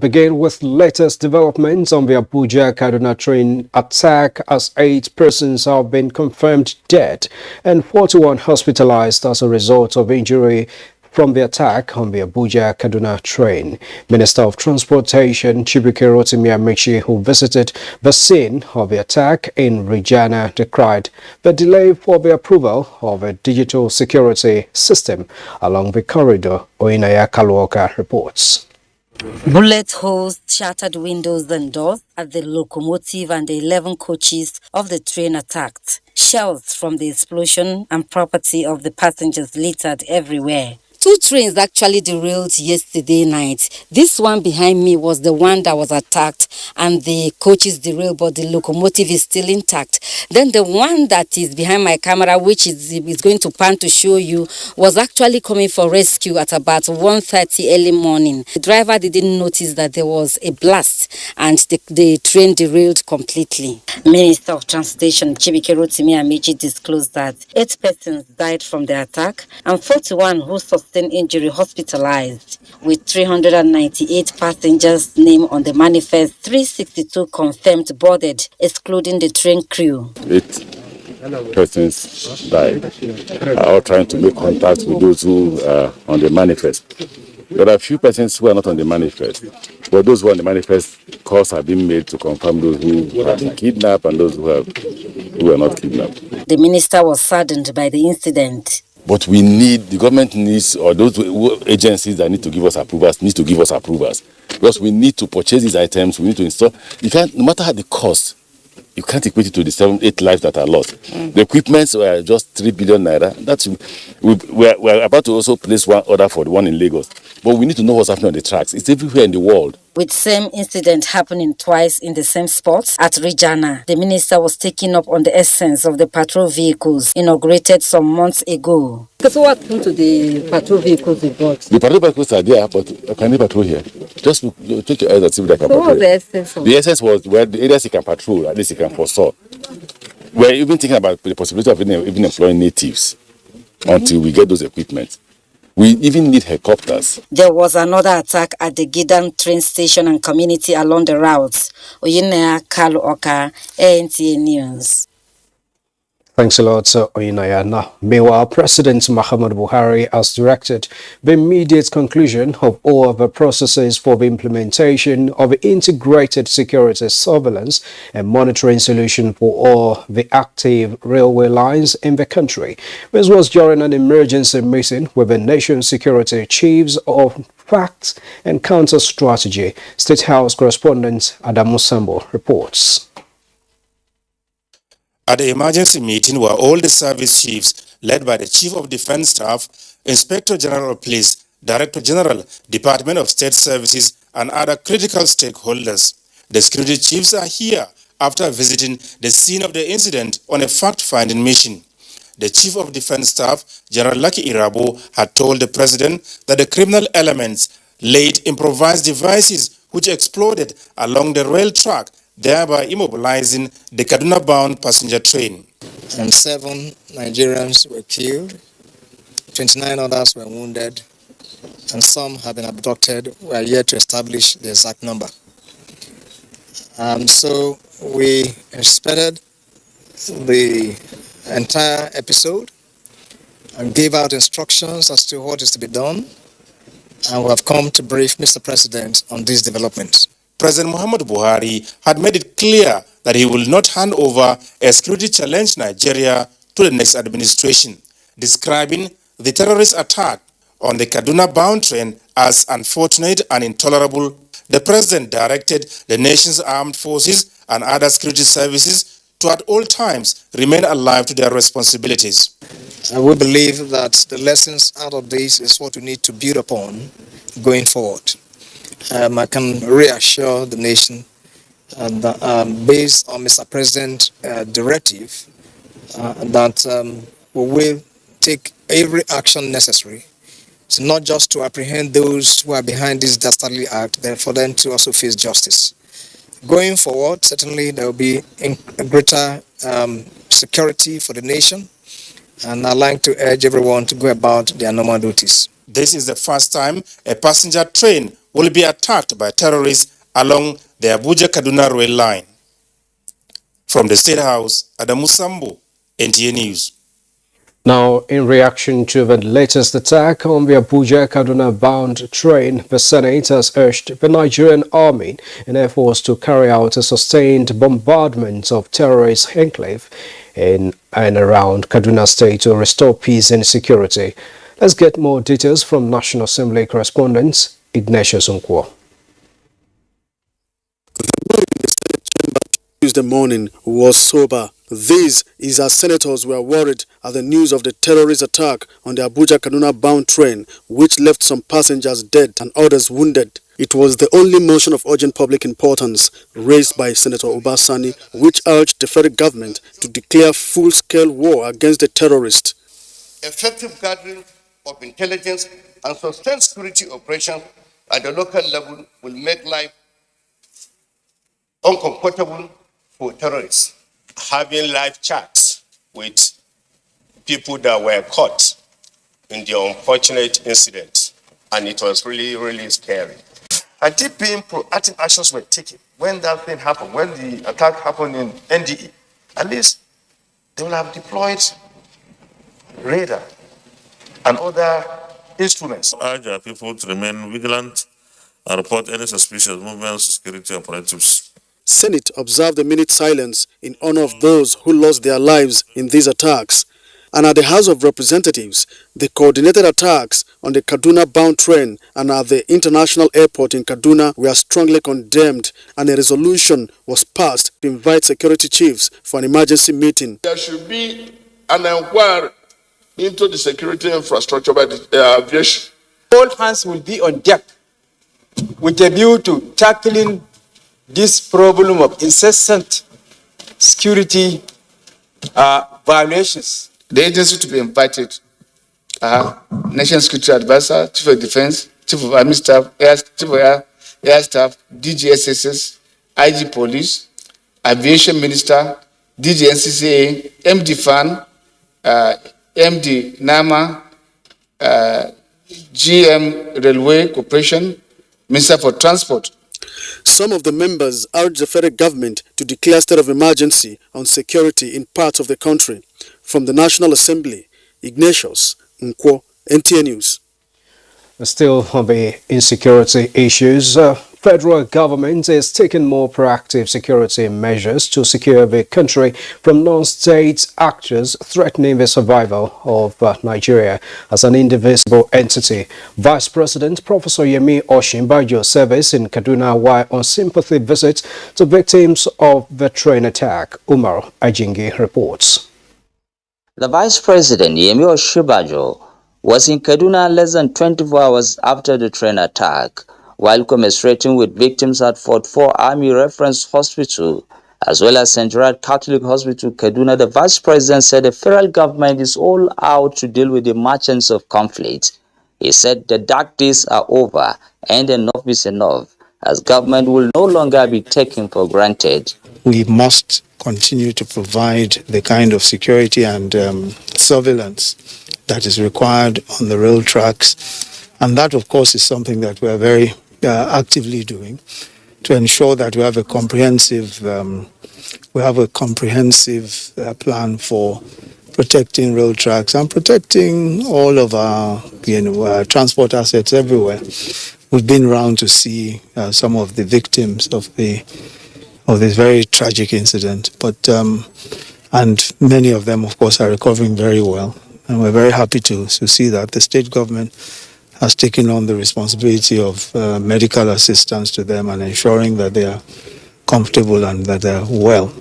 begin with latest developments on the Abuja-Kaduna train attack as 8 persons have been confirmed dead and 41 hospitalized as a result of injury from the attack on the Abuja-Kaduna train. Minister of Transportation Chibuike Rotimi Amaechi, who visited the scene of the attack in Regina, decried the delay for the approval of a digital security system along the corridor. Oyinaya Kaluoka reports. Bullet holes shattered windows and doors at the locomotive and the 11 coaches of the train attacked. Shells from the explosion and property of the passengers littered everywhere. 2 trains actually derailed yesterday night. This one behind me was the one that was attacked and the coaches derailed, but the locomotive is still intact. Then the one that is behind my camera, which is going to pan to show you, was actually coming for rescue at about 1:30 early morning. The driver didn't notice that there was a blast and the train derailed completely. Minister of Transportation Chibuike Rotimi Amaechi disclosed that 8 persons died from the attack and 41 who sustained injury hospitalized, with 398 passengers named on the manifest, 362 confirmed boarded, excluding the train crew. 8 persons died. All trying to make contact with those who are on the manifest. There are a few persons who are not on the manifest, but those who are on the manifest, calls have been made to confirm those who have been kidnapped and those who are not kidnapped. The minister was saddened by the incident. But we need, the government needs, or those agencies that need to give us approvals, because we need to purchase these items, we need to install. You can't, no matter how the cost, you can't equate it to the 7-8 lives that are lost. The equipments were just 3 billion naira. We're about to also place one order for the one in Lagos. But we need to know what's happening on the tracks. It's everywhere in the world. With same incident happening twice in the same spot at Regina, the minister was taking up on the essence of the patrol vehicles inaugurated some months ago. So what happened to the patrol vehicles they bought? The patrol vehicles are there, but can they patrol here? Just take your eyes and see if they can patrol. What was the essence of? The essence was where the areas you can patrol, at least you can foresaw. We're even thinking about the possibility of even employing natives until we get those equipment. We even need helicopters. There was another attack at the Gidan train station and community along the routes. Oyinaya Kaluoka, ANTA News. Thanks a lot, Oyinaya. Now, meanwhile, President Muhammadu Buhari has directed the immediate conclusion of all of the processes for the implementation of the integrated security surveillance and monitoring solution for all the active railway lines in the country. This was during an emergency meeting with the nation's security chiefs of facts and counter strategy. State House correspondent Adamu Sambo reports. At the emergency meeting were all the service chiefs led by the Chief of Defense Staff, Inspector General of Police, Director General, Department of State Services, and other critical stakeholders. The security chiefs are here after visiting the scene of the incident on a fact-finding mission. The Chief of Defense Staff, General Lucky Irabo, had told the President that the criminal elements laid improvised devices which exploded along the rail track, thereby immobilizing the Kaduna-bound passenger train. And 7 Nigerians were killed, 29 others were wounded, and some have been abducted. We are yet to establish the exact number. So we inspected the entire episode and gave out instructions as to what is to be done, and we have come to brief Mr. President on these developments. President Muhammadu Buhari had made it clear that he will not hand over a security-challenged Nigeria to the next administration, describing the terrorist attack on the Kaduna-bound train as unfortunate and intolerable. The President directed the nation's armed forces and other security services to at all times remain alive to their responsibilities. We believe that the lessons out of this is what we need to build upon going forward. I can reassure the nation that based on Mr. President's directive, that we will take every action necessary, so not just to apprehend those who are behind this dastardly act, but for them to also face justice. Going forward, certainly there will be a greater security for the nation, and I'd like to urge everyone to go about their normal duties. This is the first time a passenger train will be attacked by terrorists along the Abuja-Kaduna rail line. From the State House, Adamu Sambo, NTA News. Now, in reaction to the latest attack on the Abuja-Kaduna bound train, the Senate has urged the Nigerian army in efforts to carry out a sustained bombardment of terrorist enclave in and around Kaduna State to restore peace and security. Let's get more details from National Assembly correspondent Ignatius Nkwo. Tuesday morning was sober. This is as senators were worried at the news of the terrorist attack on the Abuja-Kaduna bound train, which left some passengers dead and others wounded. It was the only motion of urgent public importance raised by Senator Obasani, which urged the federal government to declare full-scale war against the terrorists. Effective gathering of intelligence and sustained security operations at the local level will make life uncomfortable for terrorists. Having live chats with people that were caught in the unfortunate incident, and it was really, really scary. And deep being proactive actions were taken when that thing happened, when the attack happened in NDE. At least they will have deployed radar and other instruments. I urge our people to remain vigilant and report any suspicious movements to security operatives. Senate observed a minute silence in honor of those who lost their lives in these attacks. And at the House of Representatives, the coordinated attacks on the Kaduna-bound train and at the international airport in Kaduna were strongly condemned, and a resolution was passed to invite security chiefs for an emergency meeting. There should be an inquiry into the security infrastructure by the aviation. All hands will be on deck with a view to tackling this problem of incessant security violations. The agency to be invited, National Security Advisor, Chief of Defense, Chief of Army Staff, Chief of Air Staff, DGSSS, IG Police, Aviation Minister, DG NCCA, MD FAN, MD NAMA, GM Railway Corporation, Minister for Transport. Some of the members urged the federal government to declare state of emergency on security in parts of the country. From the National Assembly, Ignatius Nkwo, NTA News. Still on the insecurity issues, federal government is taking more proactive security measures to secure the country from non-state actors threatening the survival of Nigeria as an indivisible entity. Vice President Professor Yemi Osinbajo service in Kaduna while on sympathy visit to victims of the train attack. Umar Ajingi reports. The Vice President Yemi Osinbajo was in Kaduna less than 24 hours after the train attack, while commiserating with victims at Fort 4 Army Reference Hospital, as well as St. Gerard Catholic Hospital, Kaduna. The Vice President said the federal government is all out to deal with the merchants of conflict. He said the dark days are over and enough is enough, as government will no longer be taken for granted. We must continue to provide the kind of security and surveillance that is required on the rail tracks. And that, of course, is something that we are very actively doing to ensure that we have a comprehensive plan for protecting rail tracks and protecting all of our transport assets everywhere. We've been around to see some of the victims of this very tragic incident, but and many of them, of course, are recovering very well. And we're very happy to see that the state government has taken on the responsibility of medical assistance to them and ensuring that they are comfortable and that they are well.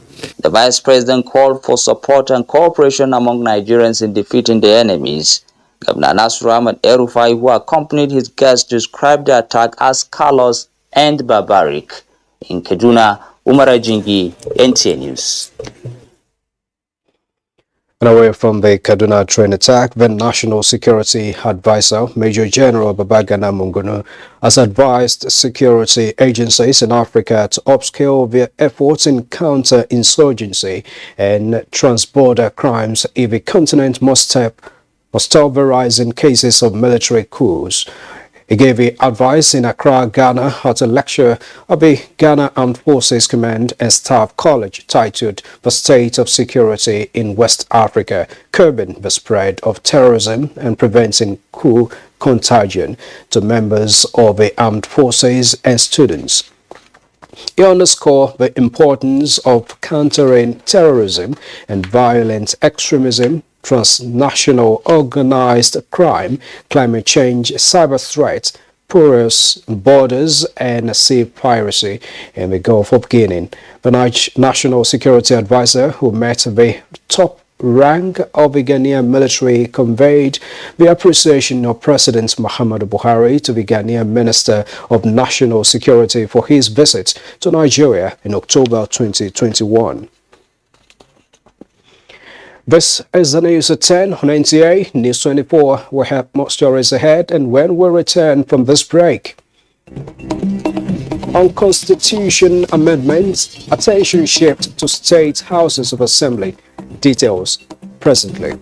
The Vice President called for support and cooperation among Nigerians in defeating the enemies. Governor Nasir Ahmed El-Rufai, who accompanied his guests, described the attack as callous and barbaric. In Kaduna, Umar Ajingi, NTA News. And away from the Kaduna train attack, the National Security Advisor, Major General Babagana Mungunu, has advised security agencies in Africa to upscale their efforts in counter-insurgency and transborder crimes if the continent must stop the rise in cases of military coups. He gave the advice in Accra, Ghana, at a lecture at the Ghana Armed Forces Command and Staff College titled The State of Security in West Africa, Curbing the Spread of Terrorism and Preventing Coup Contagion to members of the armed forces and students. He underscored the importance of countering terrorism and violent extremism, transnational organized crime, climate change, cyber threats, porous borders, and sea piracy in the Gulf of Guinea. The National Security Advisor, who met the top rank of the Ghanaian military, conveyed the appreciation of President Muhammadu Buhari to the Ghanaian Minister of National Security for his visit to Nigeria in October 2021. This is the news at 10 on NTA News 24. We have more stories ahead, and when we return from this break. On Constitution amendments, attention shift to state houses of assembly. Details presently.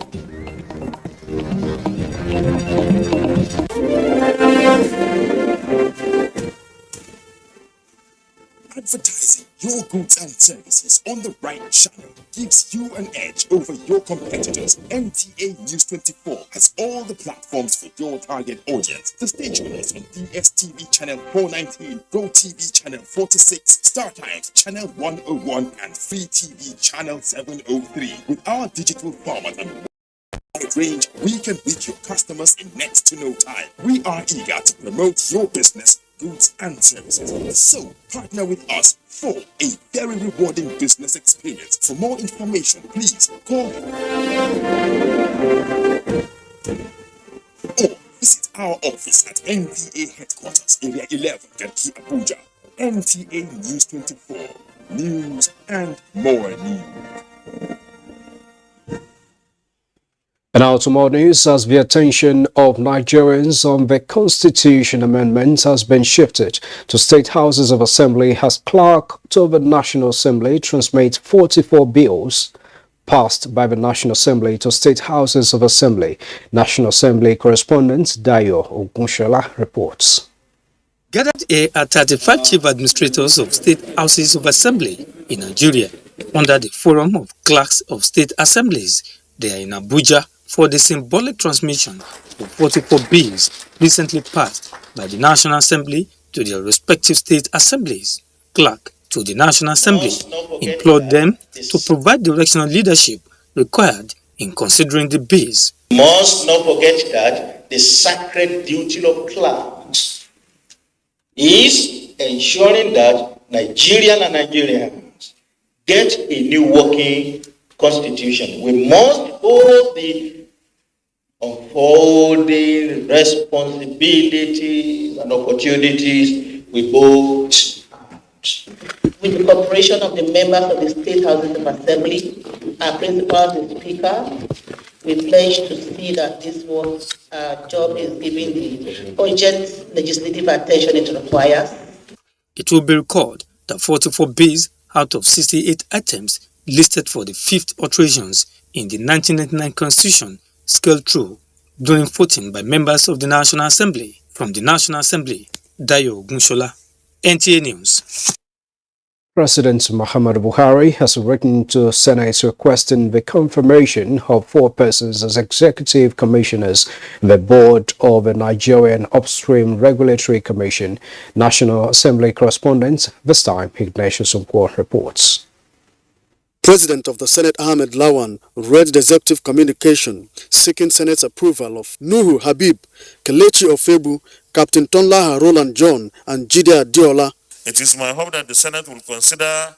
Advertising your goods and services on the right channel gives you an edge over your competitors. NTA News 24 has all the platforms for your target audience. The station is on DSTV channel 419, GoTV channel 46, StarTimes channel 101, and Free TV channel 703. With our digital format and wide range, we can reach your customers in next to no time. We are eager to promote your business, goods and services. So partner with us for a very rewarding business experience. For more information, please call or visit our office at NTA headquarters, area 11, Garki, Abuja. NTA News 24, news and more news. And now to more news, as the attention of Nigerians on the Constitution amendment has been shifted to state houses of assembly as clerk to the National Assembly transmit 44 bills passed by the National Assembly to state houses of assembly. National Assembly correspondent Dayo Ogunshola reports. Gathered here are 35 chief administrators of state houses of assembly in Nigeria under the Forum of Clerks of State Assemblies. They are in Abuja for the symbolic transmission of 44 bills recently passed by the National Assembly to their respective state assemblies. Clerk to the National Assembly implored them to provide directional leadership required in considering the bills. We must not forget that the sacred duty of clerks is ensuring that Nigerians get a new working constitution. We must hold the unfolding responsibilities and opportunities we both with the cooperation of the members of the State Houses of Assembly, our principal, the Speaker, we pledge to see that this work job is given the urgent legislative attention it requires. It will be recalled that 44 bills out of 68 items listed for the 5th alterations in the 1999 Constitution scaled through during voting by members of the National Assembly. From the National Assembly, Dayo Ogunshola, NTA News. President Muhammadu Buhari has written to Senate requesting the confirmation of 4 persons as executive commissioners in the board of the Nigerian Upstream Regulatory Commission. National Assembly correspondent, this time Ignatius Nkwo reports. President of the Senate Ahmed Lawan read the executive communication seeking Senate's approval of Nuhu Habib, Kelechi Ofebu, Captain Tonlaha Roland John, and Jide Adiola. It is my hope that the Senate will consider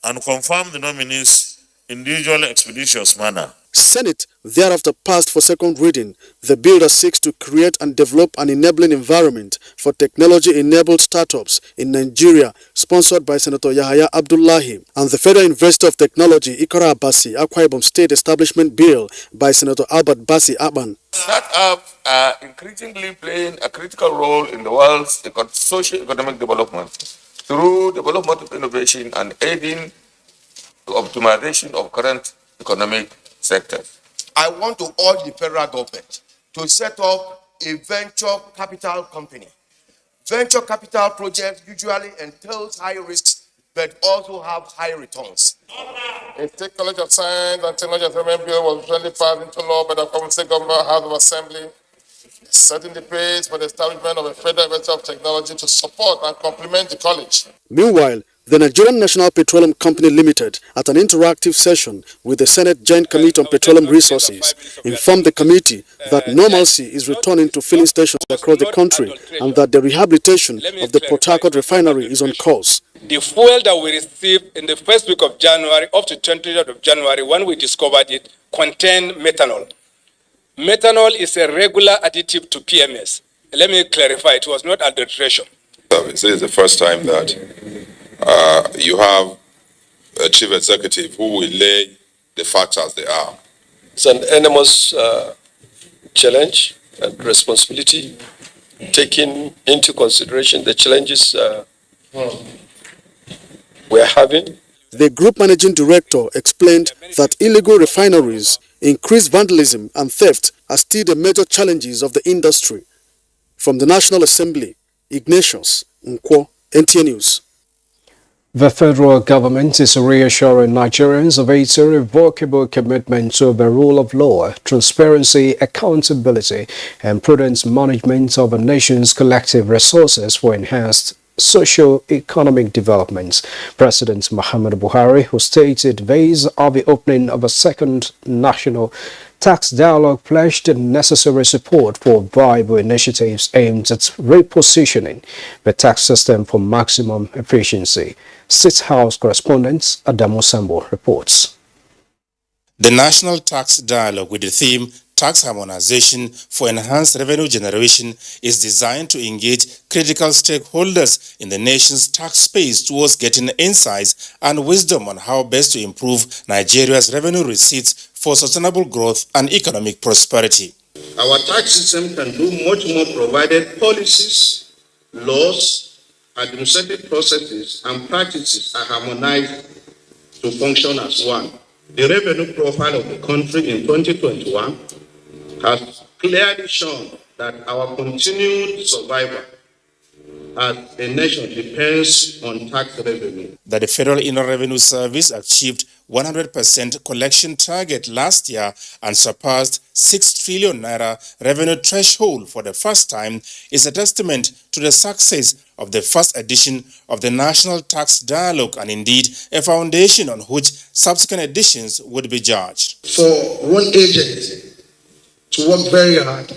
and confirm the nominees in the usual expeditious manner. Senate thereafter passed for second reading the bill that seeks to create and develop an enabling environment for technology-enabled startups in Nigeria, sponsored by Senator Yahaya Abdullahi, and the Federal University of Technology Ikora Abasi Akwa Ibom State Establishment Bill by Senator Albert Basi Aban. Startups are increasingly playing a critical role in the world's socio-economic development through development of innovation and aiding the optimization of current economic sectors. I want to urge the federal government to set up a venture capital company. Venture capital projects usually entails high risks, but also have high returns. A State College of Science and Technology Assessment Bill was recently passed into law by the State Government House of Assembly, setting the pace for the establishment of a Federal University of Technology to support and complement the college. Meanwhile, the Nigerian National Petroleum Company Limited, at an interactive session with the Senate Joint Committee on Petroleum Resources, informed the committee that normalcy is returning to filling stations across the country and that the rehabilitation of the Port Harcourt refinery is on course. The fuel that we received in the first week of January up to 23rd of January, when we discovered it, contained methanol. Methanol is a regular additive to PMS. Let me clarify, it was not adulteration. This is the first time that you have a chief executive who will lay the facts as they are. It's an enormous challenge and responsibility, taking into consideration the challenges we're having. The group managing director explained that illegal refineries, increased vandalism and theft are still the major challenges of the industry. From the National Assembly, Ignatius Nkwo, NTA News. The federal government is reassuring Nigerians of its irrevocable commitment to the rule of law, transparency, accountability, and prudent management of a nation's collective resources for enhanced socio-economic development. President Muhammadu Buhari, who stated these are the opening of a second national tax dialogue, pledged necessary support for viable initiatives aimed at repositioning the tax system for maximum efficiency. State House correspondent Adamu Sambo reports. The National Tax Dialogue, with the theme Tax Harmonization for Enhanced Revenue Generation, is designed to engage critical stakeholders in the nation's tax space towards getting insights and wisdom on how best to improve Nigeria's revenue receipts for sustainable growth and economic prosperity. Our tax system can do much more provided policies, laws, administrative processes, and practices are harmonized to function as one. The revenue profile of the country in 2021 has clearly shown that our continued survival as a nation depends on tax revenue. That the Federal Inland Revenue Service achieved 100% collection target last year and surpassed 6 trillion naira revenue threshold for the first time is a testament to the success of the first edition of the National Tax Dialogue, and indeed a foundation on which subsequent editions would be judged. For one agent to work very hard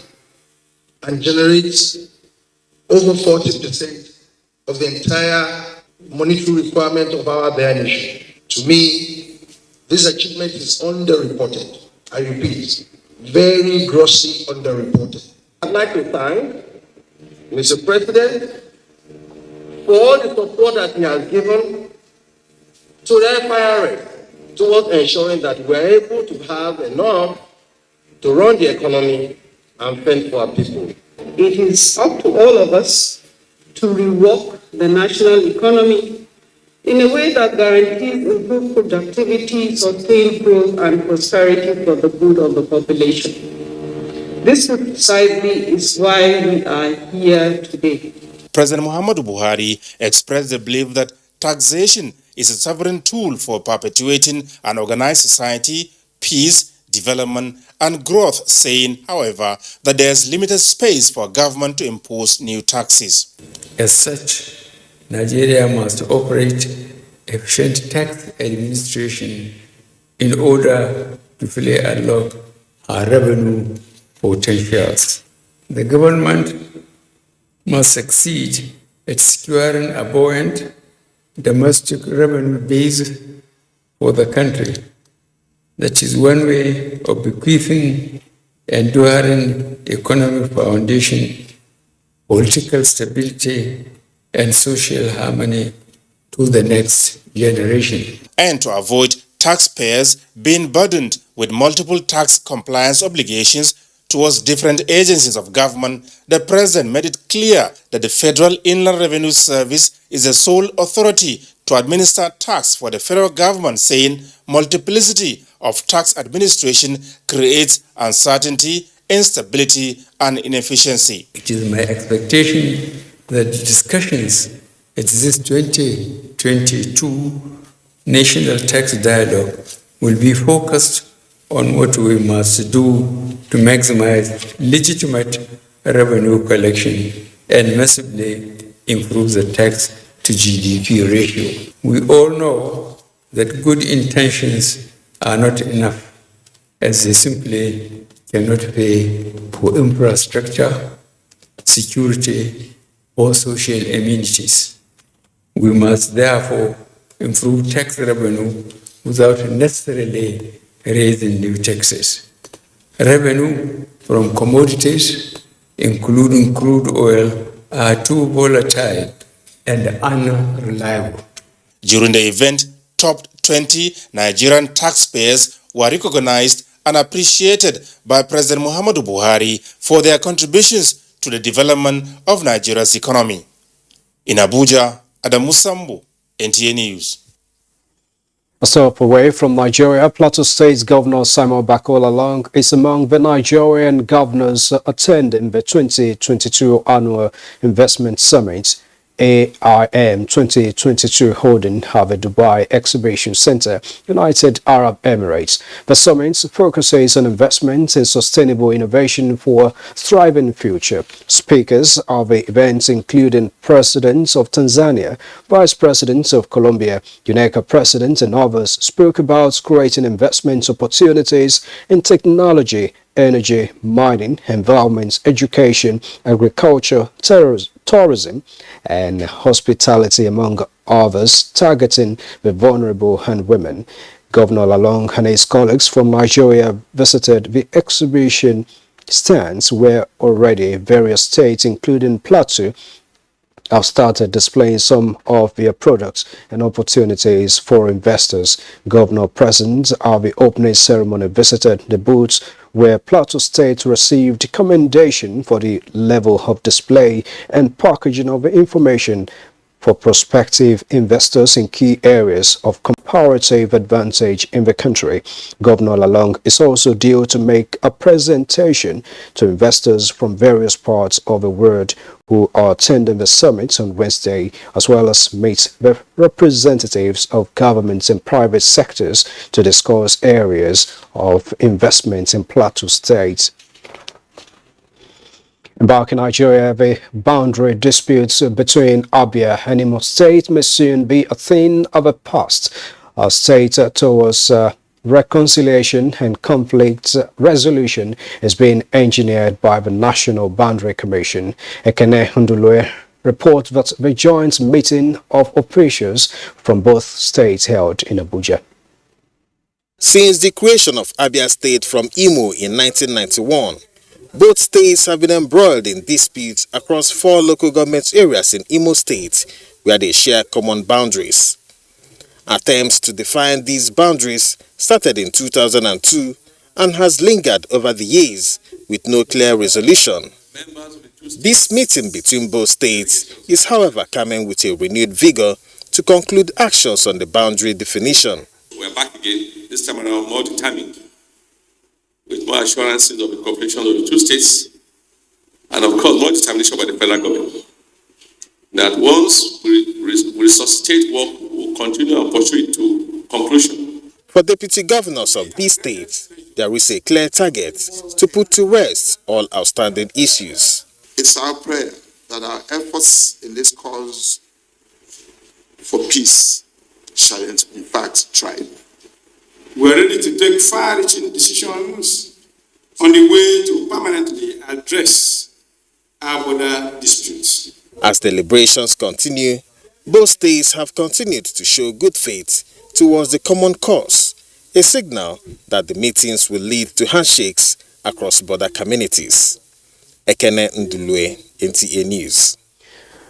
and generate over 40% of the entire monetary requirement of our bare nation, to me, this achievement is underreported. I repeat, very grossly underreported. I'd like to thank Mr. President for all the support that he has given to the FIRS towards ensuring that we're able to have enough to run the economy and fend for our people. It is up to all of us to rework the national economy in a way that guarantees improved productivity, sustained growth, and prosperity for the good of the population. This precisely is why we are here today. President Muhammadu Buhari expressed the belief that taxation is a sovereign tool for perpetuating an organized society, peace, development, and growth, saying, however, that there is limited space for government to impose new taxes. As such, Nigeria must operate efficient tax administration in order to fully unlock our revenue potentials. The government must succeed at securing a buoyant domestic revenue base for the country. That is one way of bequeathing enduring economic foundation, political stability, and social harmony to the next generation. And to avoid taxpayers being burdened with multiple tax compliance obligations towards different agencies of government, the President made it clear that the Federal Inland Revenue Service is the sole authority to administer tax for the federal government, saying multiplicity of tax administration creates uncertainty, instability, and inefficiency. It is my expectation that the discussions at this 2022 National Tax Dialogue will be focused on what we must do to maximize legitimate revenue collection and massively improve the tax to GDP ratio. We all know that good intentions are not enough, as they simply cannot pay for infrastructure, security, or social amenities. We must therefore improve tax revenue without necessarily raising new taxes. Revenue from commodities, including crude oil, are too volatile and unreliable. During the event, top 20 Nigerian taxpayers were recognized and appreciated by President Muhammadu Buhari for their contributions to the development of Nigeria's economy. In Abuja, Adamu Sambu, NTA News. A step away from Nigeria, Plateau State's Governor Simon Bakola Long is among the Nigerian governors attending the 2022 Annual Investment Summit, AIM 2022, holding at the Dubai Exhibition Center, United Arab Emirates. The summit focuses on investment in sustainable innovation for a thriving future. Speakers of the event, including President of Tanzania, Vice President of Colombia, UNECA President, and others, spoke about creating investment opportunities in technology, energy, mining, environment, education, agriculture, tourism, and hospitality, among others, targeting the vulnerable and women. Governor Lalong and his colleagues from Nigeria visited the exhibition stands where already various states, including Plateau, have started displaying some of their products and opportunities for investors. Governor present at the opening ceremony visited the booths where Plateau State received commendation for the level of display and packaging of the information for prospective investors in key areas of comparative advantage in the country. Governor Lalong is also due to make a presentation to investors from various parts of the world who are attending the summit on Wednesday, as well as meet the representatives of governments and private sectors to discuss areas of investment in Plateau State. Back in Nigeria, the boundary disputes between Abia and Imo State may soon be a thing of the past. Our state towards reconciliation and conflict resolution is being engineered by the National Boundary Commission. Ekene Hundulue reports that the joint meeting of officials from both states held in Abuja. Since the creation of Abia State from Imo in 1991, both states have been embroiled in disputes across 4 local government areas in Imo State where they share common boundaries. Attempts to define these boundaries started in 2002 and has lingered over the years with no clear resolution. This meeting between both states is, however, coming with a renewed vigor to conclude actions on the boundary definition. We're back again, this time around more determined, with more assurances of the cooperation of the 2 states, and of course more determination by the federal government, that once we resuscitate work, we'll continue and pursue it to conclusion. For deputy governors of these states, there is a clear target to put to rest all outstanding issues. It's our prayer that our efforts in this cause for peace shall in fact thrive. We're ready to take far-reaching decisions on the way to permanently address our border disputes. As deliberations continue, both states have continued to show good faith towards the common cause a signal that the meetings will lead to handshakes across border communities. Ekene Ndulue, NTA News.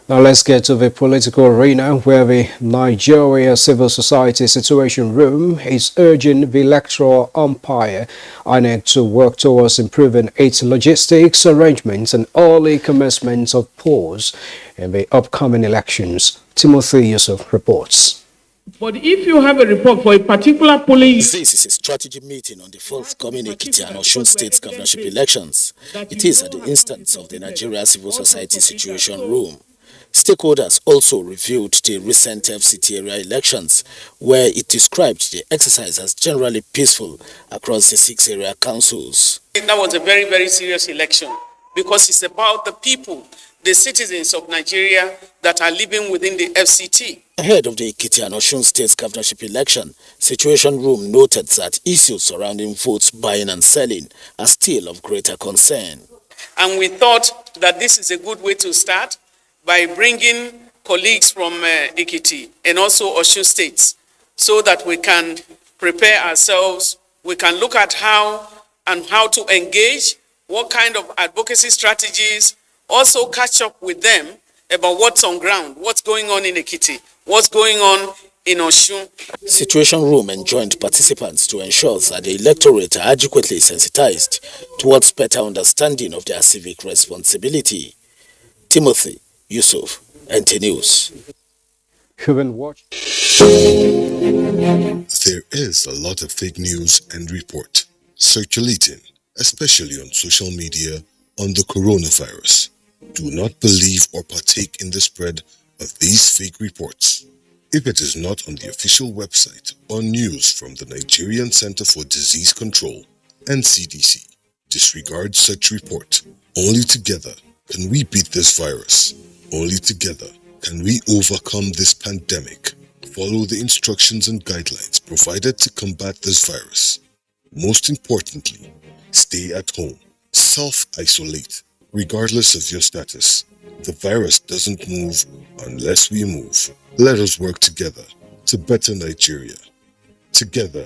Now let's get to the political arena, where the Nigeria Civil Society Situation Room is urging the electoral umpire INEC to work towards improving its logistics arrangements and early commencement of polls in the upcoming elections. Timothy Yusuf reports. But if you have a report for a particular polling... This is a strategy meeting on the forthcoming Ekiti and Osun State governorship elections. It is at the instance of the Nigeria Civil Society Situation Room. Stakeholders also reviewed the recent FCT area elections, where it described the exercise as generally peaceful across the 6 area councils. That was a very, very serious election because it's about the people, the citizens of Nigeria that are living within the FCT. Ahead of the Ekiti and Osun State governorship election, Situation Room noted that issues surrounding votes buying and selling are still of greater concern. And we thought that this is a good way to start by bringing colleagues from Ekiti and also Osun states so that we can prepare ourselves, we can look at how to engage, what kind of advocacy strategies, also catch up with them about what's on ground, what's going on in Ekiti, what's going on in Osun. Situation Room enjoined participants to ensure that the electorate are adequately sensitized towards better understanding of their civic responsibility. Timothy Yusuf, NT News. There is a lot of fake news and report circulating, especially on social media, on the coronavirus. Do not believe or partake in the spread of these fake reports. If it is not on the official website or news from the Nigerian Center for Disease Control, NCDC, disregard such report. Only together can we beat this virus. Only together can we overcome this pandemic. Follow the instructions and guidelines provided to combat this virus. Most importantly, stay at home. Self-isolate, regardless of your status. The virus doesn't move unless we move. Let us work together to better Nigeria. Together,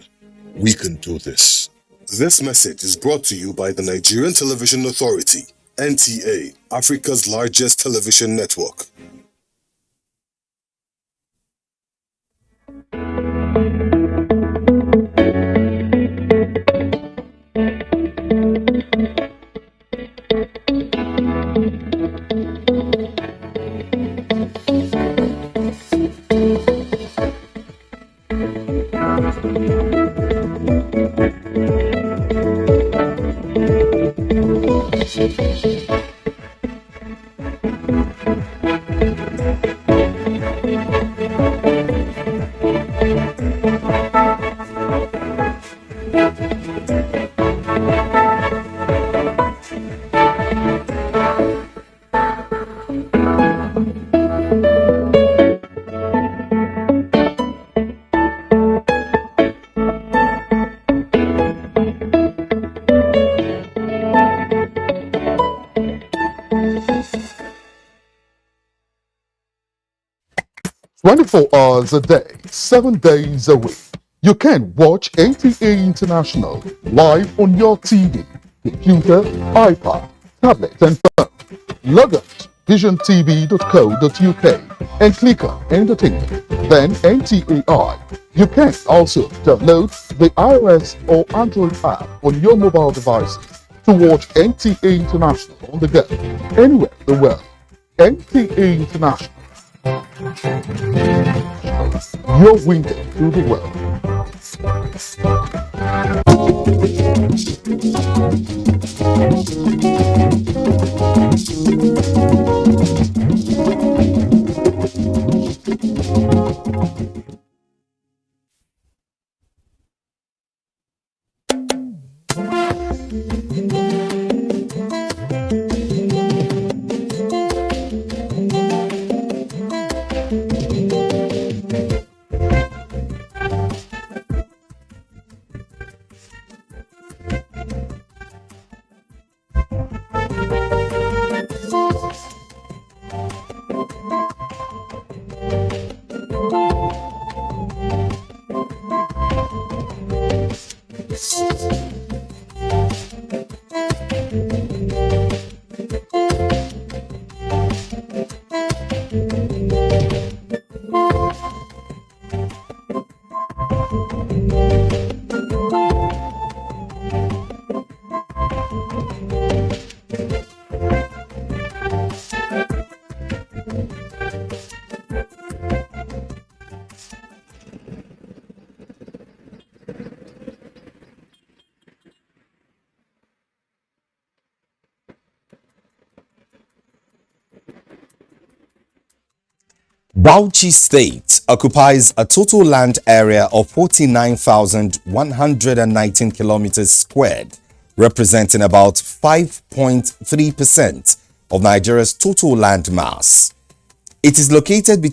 we can do this. This message is brought to you by the Nigerian Television Authority, NTA, Africa's largest television network. Hours a day, 7 days a week. You can watch NTA International live on your TV, computer, iPad, tablet and phone. Log on to visiontv.co.uk and click on Entertainment, then NTAI. You can also download the iOS or Android app on your mobile devices to watch NTA International on the go, anywhere in the world. NTA International. Your window to the world. Bauchi State occupies a total land area of 49,119 kilometers squared, representing about 5.3% of Nigeria's total land mass. It is located between